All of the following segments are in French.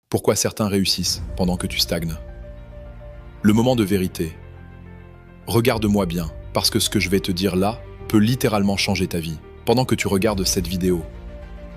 Pourquoi certains réussissent pendant que tu stagnes? Le moment de vérité. Regarde-moi bien, parce que ce que je vais te dire là peut littéralement changer ta vie. Pendant que tu regardes cette vidéo,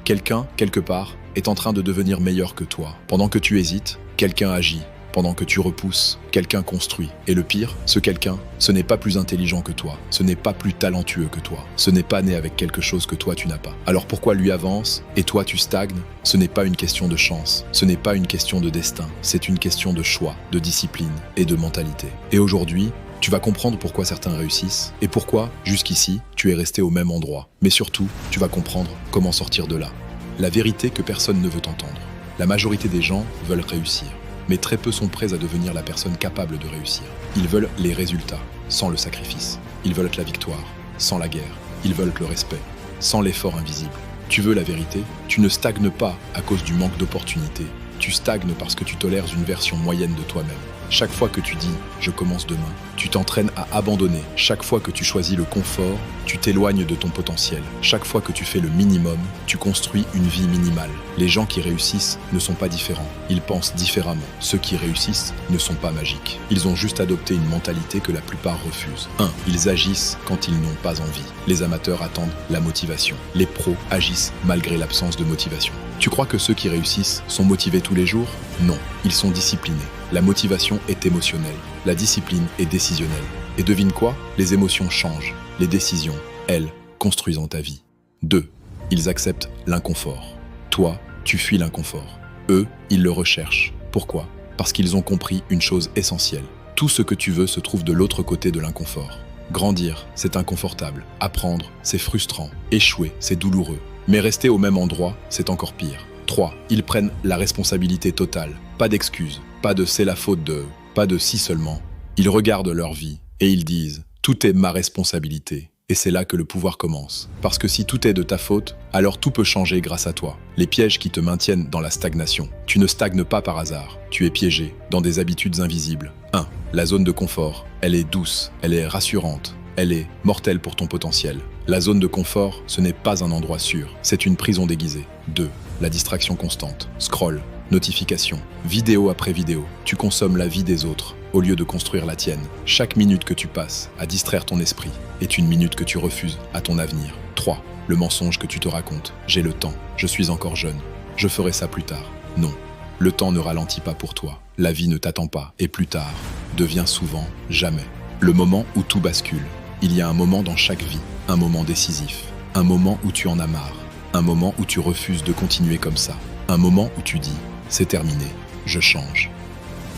quelqu'un, quelque part, est en train de devenir meilleur que toi. Pendant que tu hésites, quelqu'un agit. Pendant que tu repousses, quelqu'un construit. Et le pire, ce quelqu'un, ce n'est pas plus intelligent que toi. Ce n'est pas plus talentueux que toi. Ce n'est pas né avec quelque chose que toi tu n'as pas. Alors pourquoi lui avance et toi tu stagnes? Ce n'est pas une question de chance. Ce n'est pas une question de destin. C'est une question de choix, de discipline et de mentalité. Et aujourd'hui, tu vas comprendre pourquoi certains réussissent et pourquoi, jusqu'ici, tu es resté au même endroit. Mais surtout, tu vas comprendre comment sortir de là. La vérité que personne ne veut entendre. La majorité des gens veulent réussir. Mais très peu sont prêts à devenir la personne capable de réussir. Ils veulent les résultats, sans le sacrifice. Ils veulent la victoire, sans la guerre. Ils veulent le respect, sans l'effort invisible. Tu veux la vérité? Tu ne stagnes pas à cause du manque d'opportunités. Tu stagnes parce que tu tolères une version moyenne de toi-même. Chaque fois que tu dis « je commence demain », tu t'entraînes à abandonner. Chaque fois que tu choisis le confort, tu t'éloignes de ton potentiel. Chaque fois que tu fais le minimum, tu construis une vie minimale. Les gens qui réussissent ne sont pas différents. Ils pensent différemment. Ceux qui réussissent ne sont pas magiques. Ils ont juste adopté une mentalité que la plupart refusent. 1. Ils agissent quand ils n'ont pas envie. Les amateurs attendent la motivation. Les pros agissent malgré l'absence de motivation. Tu crois que ceux qui réussissent sont motivés tous les jours? Non, ils sont disciplinés. La motivation est émotionnelle, la discipline est décisionnelle. Et devine quoi? Les émotions changent, les décisions, elles, construisent ta vie. 2. Ils acceptent l'inconfort. Toi, tu fuis l'inconfort. Eux, ils le recherchent. Pourquoi? Parce qu'ils ont compris une chose essentielle. Tout ce que tu veux se trouve de l'autre côté de l'inconfort. Grandir, c'est inconfortable. Apprendre, c'est frustrant. Échouer, c'est douloureux. Mais rester au même endroit, c'est encore pire. 3. Ils prennent la responsabilité totale. Pas d'excuses, pas de c'est la faute de, pas de si seulement. Ils regardent leur vie et ils disent « tout est ma responsabilité ». Et c'est là que le pouvoir commence. Parce que si tout est de ta faute, alors tout peut changer grâce à toi. Les pièges qui te maintiennent dans la stagnation. Tu ne stagnes pas par hasard. Tu es piégé dans des habitudes invisibles. 1. La zone de confort. Elle est douce, elle est rassurante. Elle est mortelle pour ton potentiel. La zone de confort, ce n'est pas un endroit sûr. C'est une prison déguisée. 2. La distraction constante. Scroll, notification, vidéo après vidéo. Tu consommes la vie des autres au lieu de construire la tienne. Chaque minute que tu passes à distraire ton esprit est une minute que tu refuses à ton avenir. 3. Le mensonge que tu te racontes. J'ai le temps, je suis encore jeune, je ferai ça plus tard. Non, le temps ne ralentit pas pour toi. La vie ne t'attend pas et plus tard devient souvent jamais. Le moment où tout bascule. Il y a un moment dans chaque vie, un moment décisif, un moment où tu en as marre, un moment où tu refuses de continuer comme ça, un moment où tu dis « c'est terminé, je change ».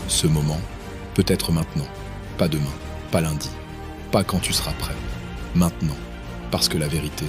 Ce moment peut être maintenant, pas demain, pas lundi, pas quand tu seras prêt, maintenant. Parce que la vérité,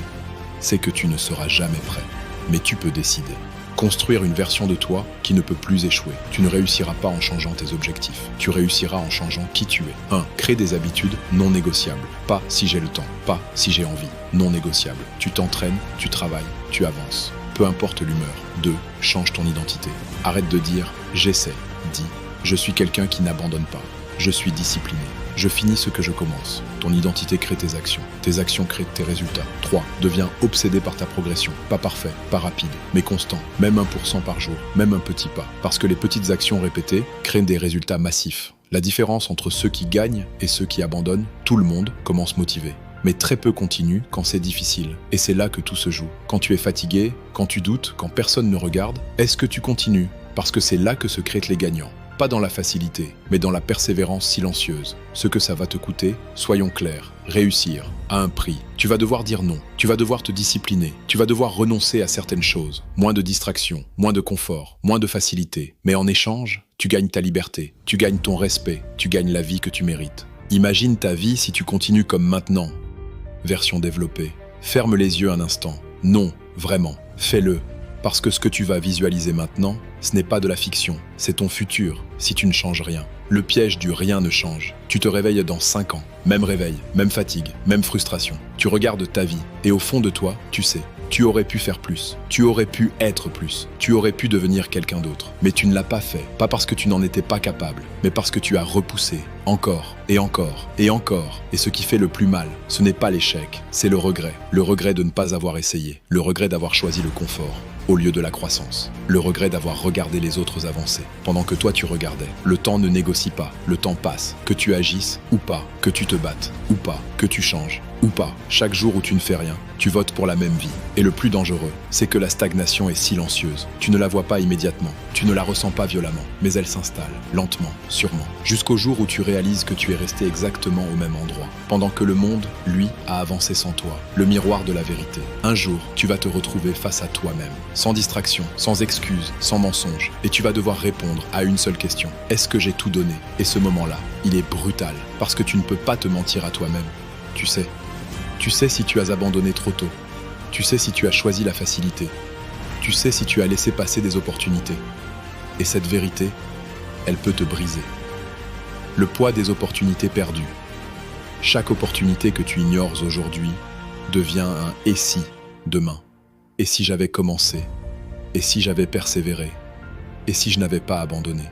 c'est que tu ne seras jamais prêt, mais tu peux décider. Construire une version de toi qui ne peut plus échouer. Tu ne réussiras pas en changeant tes objectifs. Tu réussiras en changeant qui tu es. 1. Crée des habitudes non négociables. Pas si j'ai le temps, pas si j'ai envie. Non négociables. Tu t'entraînes, tu travailles, tu avances. Peu importe l'humeur. 2. Change ton identité. Arrête de dire « j'essaie ». Dis « je suis quelqu'un qui n'abandonne pas. Je suis discipliné. Je finis ce que je commence ». Ton identité crée tes actions. Tes actions créent tes résultats. 3. Deviens obsédé par ta progression. Pas parfait, pas rapide, mais constant. Même 1% par jour, même un petit pas. Parce que les petites actions répétées créent des résultats massifs. La différence entre ceux qui gagnent et ceux qui abandonnent, tout le monde commence motivé. Mais très peu continuent quand c'est difficile. Et c'est là que tout se joue. Quand tu es fatigué, quand tu doutes, quand personne ne regarde, est-ce que tu continues? Parce que c'est là que se créent les gagnants. Pas dans la facilité, mais dans la persévérance silencieuse. Ce que ça va te coûter, soyons clairs, réussir, à un prix. Tu vas devoir dire non, tu vas devoir te discipliner, tu vas devoir renoncer à certaines choses. Moins de distractions, moins de confort, moins de facilité. Mais en échange, tu gagnes ta liberté, tu gagnes ton respect, tu gagnes la vie que tu mérites. Imagine ta vie si tu continues comme maintenant. Version développée. Ferme les yeux un instant. Non, vraiment, fais-le. Parce que ce que tu vas visualiser maintenant, ce n'est pas de la fiction, c'est ton futur, si tu ne changes rien. Le piège du rien ne change. Tu te réveilles dans 5 ans, même réveil, même fatigue, même frustration. Tu regardes ta vie, et au fond de toi, tu sais, Tu aurais pu faire plus. Tu aurais pu être plus. Tu aurais pu devenir quelqu'un d'autre. Mais tu ne l'as pas fait. Pas parce que tu n'en étais pas capable, mais parce que tu as repoussé. Encore, et encore, et encore. Et ce qui fait le plus mal, ce n'est pas l'échec, c'est le regret. Le regret de ne pas avoir essayé. Le regret d'avoir choisi le confort au lieu de la croissance. Le regret d'avoir regardé les autres avancer. Pendant que toi tu regardais. Le temps ne négocie pas. Le temps passe. Que tu agisses ou pas. Que tu te battes ou pas. Que tu changes ou pas. Chaque jour où tu ne fais rien, tu votes pour la même vie. Et le plus dangereux, c'est que la stagnation est silencieuse. Tu ne la vois pas immédiatement. Tu ne la ressens pas violemment. Mais elle s'installe, lentement, sûrement. Jusqu'au jour où tu réalises que tu es resté exactement au même endroit. Pendant que le monde, lui, a avancé sans toi. Le miroir de la vérité. Un jour, tu vas te retrouver face à toi-même. Sans distraction, sans excuse, sans mensonge. Et tu vas devoir répondre à une seule question. Est-ce que j'ai tout donné? Et ce moment-là, il est brutal. Parce que tu ne peux pas te mentir à toi-même. Tu sais. Tu sais si tu as abandonné trop tôt. Tu sais si tu as choisi la facilité. Tu sais si tu as laissé passer des opportunités. Et cette vérité, elle peut te briser. Le poids des opportunités perdues. Chaque opportunité que tu ignores aujourd'hui devient un « et si » demain. Et si j'avais commencé? Et si j'avais persévéré? Et si je n'avais pas abandonné?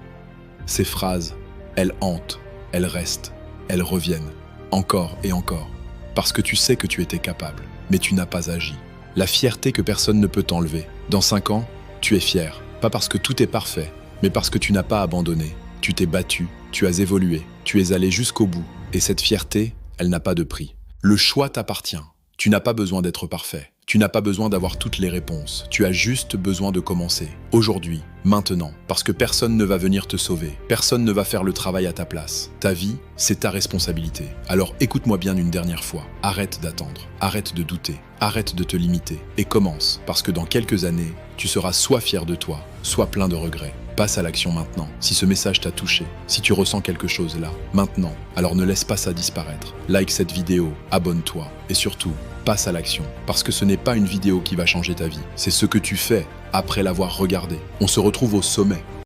Ces phrases, elles hantent, elles restent, elles reviennent, encore et encore. Parce que tu sais que tu étais capable, mais tu n'as pas agi. La fierté que personne ne peut t'enlever. Dans 5 ans, tu es fier. Pas parce que tout est parfait, mais parce que tu n'as pas abandonné. Tu t'es battu, tu as évolué, tu es allé jusqu'au bout. Et cette fierté, elle n'a pas de prix. Le choix t'appartient. Tu n'as pas besoin d'être parfait. Tu n'as pas besoin d'avoir toutes les réponses. Tu as juste besoin de commencer. Aujourd'hui, maintenant. Parce que personne ne va venir te sauver. Personne ne va faire le travail à ta place. Ta vie, c'est ta responsabilité. Alors écoute-moi bien une dernière fois. Arrête d'attendre. Arrête de douter. Arrête de te limiter. Et commence. Parce que dans quelques années, tu seras soit fier de toi, soit plein de regrets. Passe à l'action maintenant. Si ce message t'a touché, si tu ressens quelque chose là, maintenant, alors ne laisse pas ça disparaître. Like cette vidéo, abonne-toi et surtout, passe à l'action. Parce que ce n'est pas une vidéo qui va changer ta vie, c'est ce que tu fais après l'avoir regardée. On se retrouve au sommet.